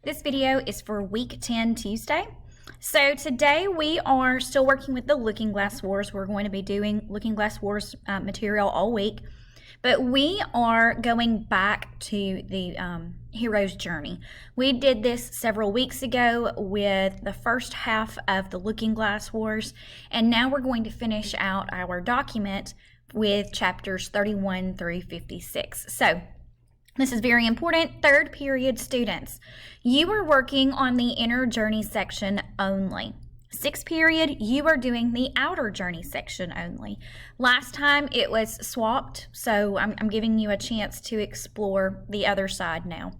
This video is for week 10 Tuesday. So today we are still working with the Looking Glass Wars. We're going to be doing Looking Glass Wars material all week, but we are going back to the hero's journey. We did this several weeks ago with the first half of the Looking Glass Wars, and now we're going to finish out our document with chapters 31 through 56. So this is very important. Third period students, you are working on the inner journey section only. Sixth period, you are doing the outer journey section only. Last time it was swapped, so I'm giving you a chance to explore the other side now.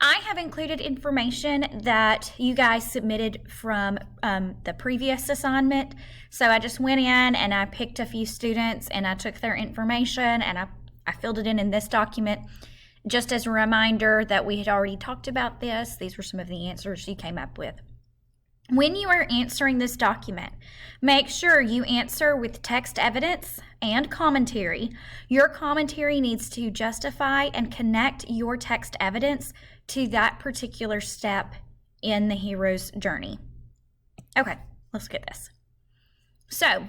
I have included information that you guys submitted from the previous assignment. So I just went in and I picked a few students and I took their information and I filled it in this document. Just as a reminder that we had already talked about this, these were some of the answers you came up with. When you are answering this document, make sure you answer with text evidence and commentary. Your commentary needs to justify and connect your text evidence to that particular step in the hero's journey. Okay, let's get this. So,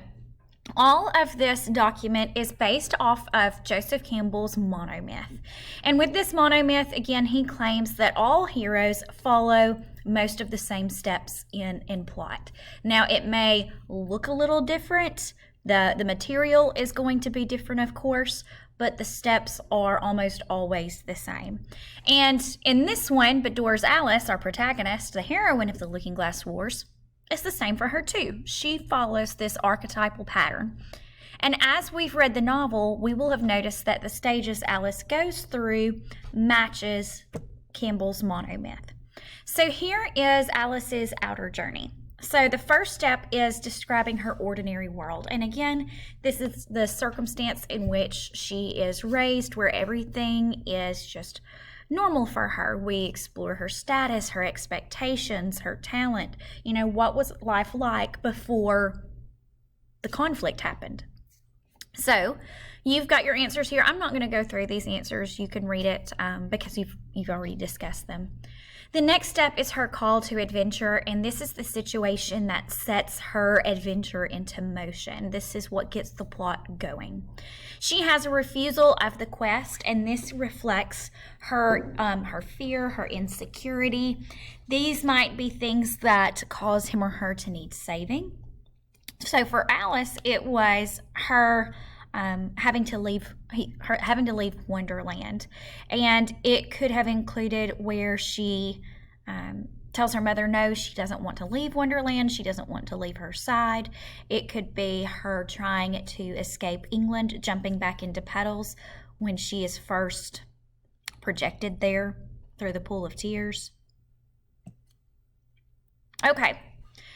all of this document is based off of Joseph Campbell's monomyth. And with this monomyth, again, he claims that all heroes follow most of the same steps in plot. Now, it may look a little different. The material is going to be different, of course, but the steps are almost always the same. And in this one, Bedore's Alice, our protagonist, the heroine of the Looking Glass Wars, it's the same for her too. She follows this archetypal pattern. And as we've read the novel, we will have noticed that the stages Alice goes through matches Campbell's monomyth. So here is Alice's outer journey. So the first step is describing her ordinary world. And again, this is the circumstance in which she is raised, where everything is just normal for her. We explore her status, her expectations, her talent. You know, what was life like before the conflict happened? So you've got your answers here. I'm not going to go through these answers. You can read it because you've already discussed them. The next step is her call to adventure, and this is the situation that sets her adventure into motion. This is what gets the plot going. She has a refusal of the quest, and this reflects her fear, her insecurity. These might be things that cause him or her to need saving. So for Alice, it was her having to leave Wonderland, and it could have included where she tells her mother no, she doesn't want to leave Wonderland, she doesn't want to leave her side. It could be her trying to escape England, jumping back into Petals when she is first projected there through the pool of tears. Okay,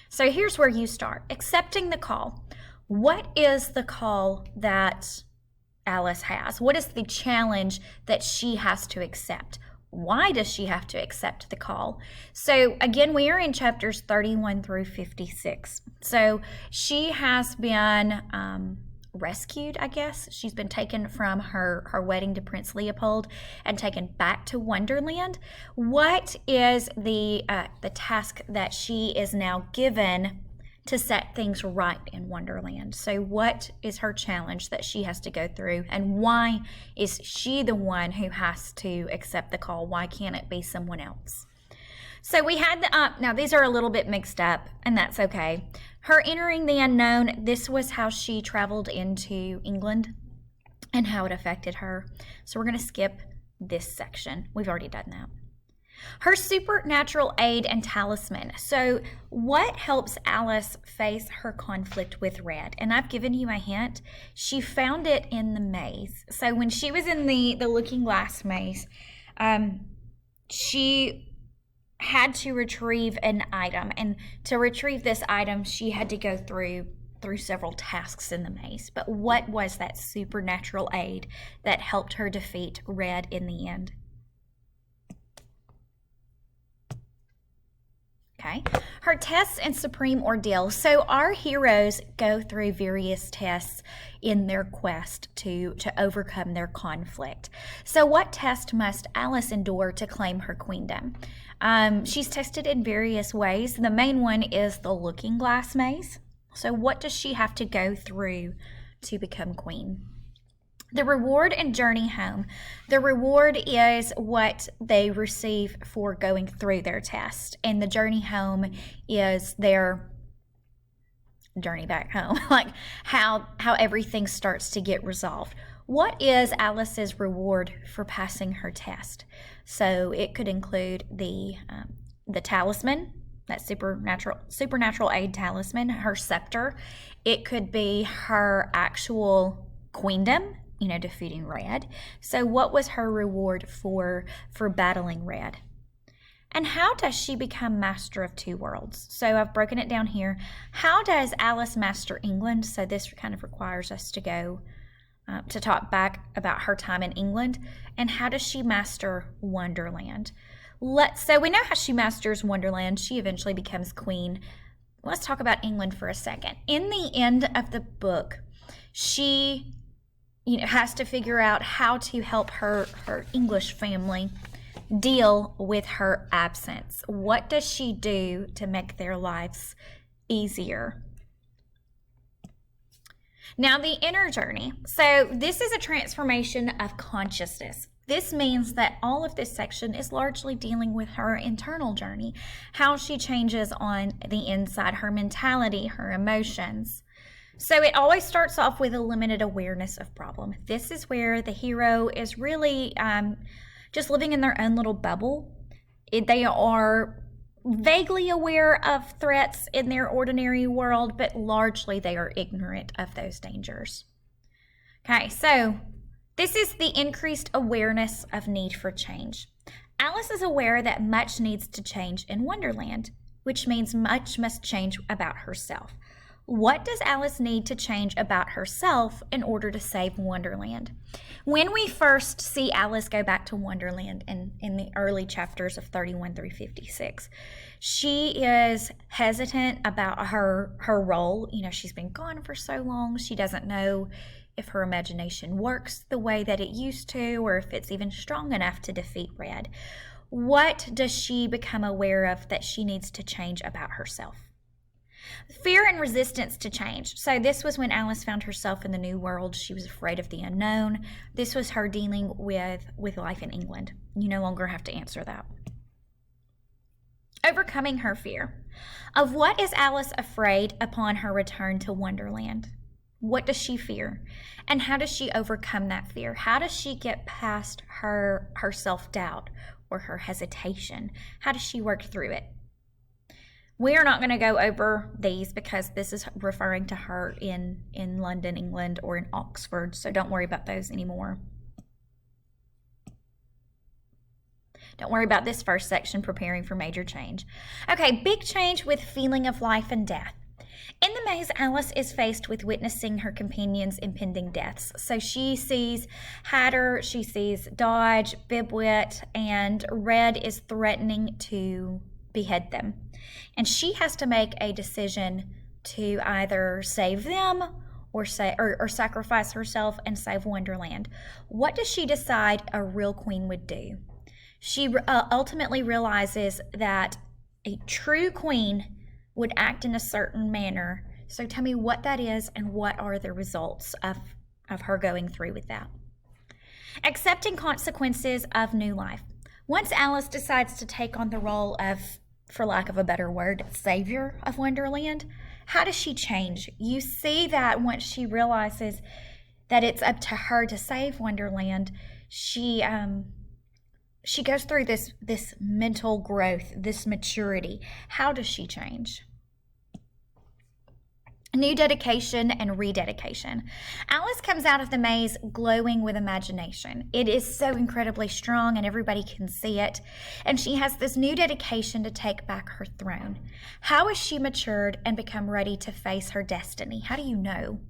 so here's where you start. Accepting the call. What is the call that Alice has? What is the challenge that she has to accept? Why does she have to accept the call? So again, we are in chapters 31 through 56. So she has been rescued, I guess. She's been taken from her wedding to Prince Leopold and taken back to Wonderland. What is the task that she is now given to set things right in Wonderland? So what is her challenge that she has to go through, and why is she the one who has to accept the call? Why can't it be someone else? So we had now these are a little bit mixed up, and that's okay. Her entering the unknown, this was how she traveled into England and how it affected her. So we're going to skip this section. We've already done that. Her supernatural aid and talisman. So what helps Alice face her conflict with Red? And I've given you a hint. She found it in the maze. So when she was in the Looking Glass maze, she had to retrieve an item. And to retrieve this item, she had to go through several tasks in the maze. But what was that supernatural aid that helped her defeat Red in the end? Okay, her tests and supreme ordeal. So our heroes go through various tests in their quest to overcome their conflict. So what test must Alice endure to claim her queendom? She's tested in various ways. The main one is the looking glass maze. So what does she have to go through to become queen? The reward and journey home. The reward is what they receive for going through their test, and the journey home is their journey back home, like how everything starts to get resolved. What is Alice's reward for passing her test? So it could include the talisman, that supernatural aid talisman, her scepter. It could be her actual queendom, defeating Red. So what was her reward for battling Red? And how does she become master of two worlds? So I've broken it down here. How does Alice master England? So this kind of requires us to go to talk back about her time in England. And how does she master Wonderland? So we know how she masters Wonderland. She eventually becomes queen. Let's talk about England for a second. In the end of the book, she has to figure out how to help her English family deal with her absence. What does she do to make their lives easier? Now, the inner journey. So this is a transformation of consciousness. This means that all of this section is largely dealing with her internal journey, how she changes on the inside, her mentality, her emotions. So it always starts off with a limited awareness of problem. This is where the hero is really just living in their own little bubble. They are vaguely aware of threats in their ordinary world, but largely they are ignorant of those dangers. Okay, so this is the increased awareness of need for change. Alice is aware that much needs to change in Wonderland, which means much must change about herself. What does Alice need to change about herself in order to save Wonderland? When we first see Alice go back to Wonderland in the early chapters of 31 through 56, she is hesitant about her role. She's been gone for so long. She doesn't know if her imagination works the way that it used to, or if it's even strong enough to defeat Red. What does she become aware of that she needs to change about herself? Fear and resistance to change. So this was when Alice found herself in the new world. She was afraid of the unknown. This was her dealing with life in England. You no longer have to answer that. Overcoming her fear. Of what is Alice afraid upon her return to Wonderland? What does she fear? And how does she overcome that fear? How does she get past her self-doubt or her hesitation? How does she work through it? We are not going to go over these because this is referring to her in London, England, or in Oxford, so don't worry about those anymore. Don't worry about this first section, preparing for major change. Okay, big change with feeling of life and death. In the maze, Alice is faced with witnessing her companions' impending deaths. So she sees Hatter, she sees Dodge, Bibwit, and Red is threatening to behead them. And she has to make a decision to either save them or sacrifice herself and save Wonderland. What does she decide a real queen would do? She ultimately realizes that a true queen would act in a certain manner. So tell me what that is and what are the results of her going through with that. Accepting consequences of new life. Once Alice decides to take on the role of, for lack of a better word, savior of Wonderland, how does she change? You see that once she realizes that it's up to her to save Wonderland, she goes through this mental growth, this maturity. How does she change? New dedication and rededication. Alice comes out of the maze glowing with imagination. It is so incredibly strong and everybody can see it. And she has this new dedication to take back her throne. How has she matured and become ready to face her destiny? How do you know?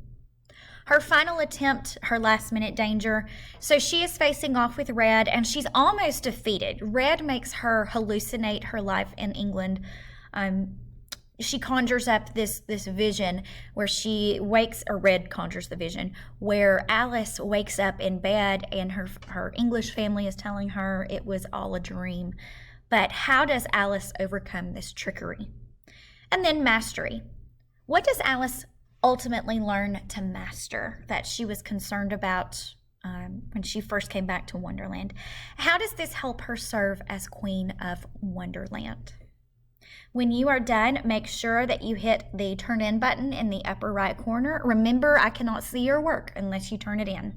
Her final attempt, her last minute danger. So she is facing off with Red and she's almost defeated. Red makes her hallucinate her life in England She conjures up this vision where Red conjures the vision where Alice wakes up in bed and her English family is telling her it was all a dream. But how does Alice overcome this trickery? And then mastery. What does Alice ultimately learn to master that she was concerned about when she first came back to Wonderland? How does this help her serve as Queen of Wonderland? When you are done, make sure that you hit the turn in button in the upper right corner. Remember, I cannot see your work unless you turn it in.